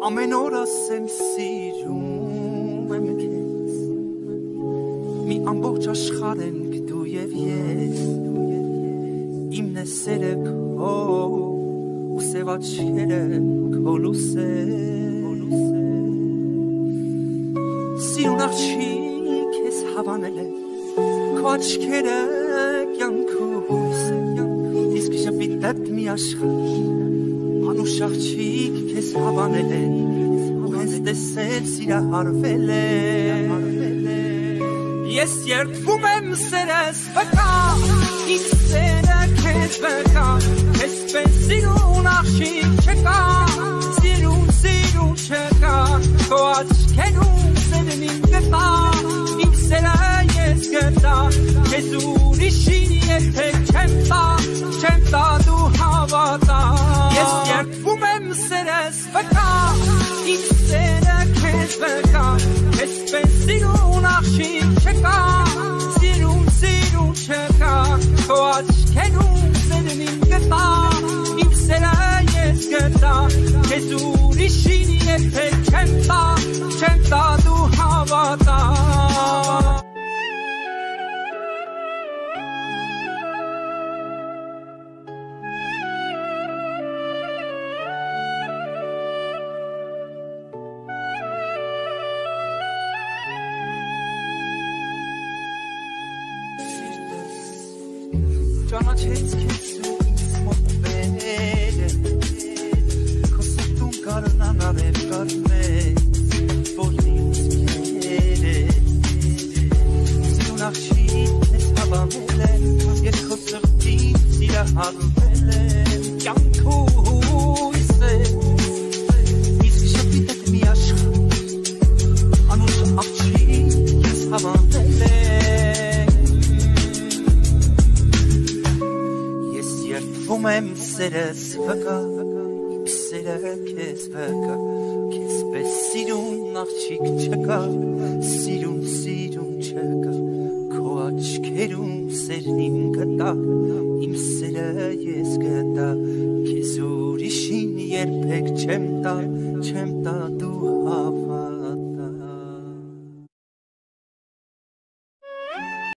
ամեն օրս եմ սիրում եմ քեզ մի ամբողջ աշխարհ ենք դու եւ ես իմն է սերը քո ու սև աչքերը քո սիրուն աղջիկ ես հավանել է քո աչքերը կյանքուս իսկ շփիթդ մի աշխարհ անուշ աղջիկ քեզ հավանել է ու հենց տեսել սիրահարվել է ես երդվում եմ սերս վկա իմ սերը քեզ վկա քեզ պես սիրուն աղջիկ չկա սիրուն չկա քո աչքերում սերն իմ գտա իմ սերը ես գտա քեզ ուրիշին երբեք չեմ տա դու հավատա ես երդվում եմ սերս վկա իմ սերը քեզ վկա քեզ պես սիրուն աղջիկ չկա սիրուն չկա քո աչքերում սերն իմ գտա իմ սերը ես գտա քեզ ուրիշին երբեք չեմ տա դու հավատա Ճանաչեց քեզ ինձ մոտ բերել քո սրտում կարնան արև կարմեց որ ինձ կերել սիրուն աղջիկ քեզ հավանել է ես քո սրտին սիրահարվել եմ կյանքուս իսկ շփիթդ մի աշխարհ անուշ աղջիկ քեզ հավանել է Երդվում եմ սերս վկա, իմ սերը քեզ վկա, քեզ պես սիրուն աղջիկ չկա, սիրուն չկա, քո աչքերում սերն իմ գտա, իմ սերը ես գտա, քեզ ուրիշին երբեք չեմ տա դու հավատա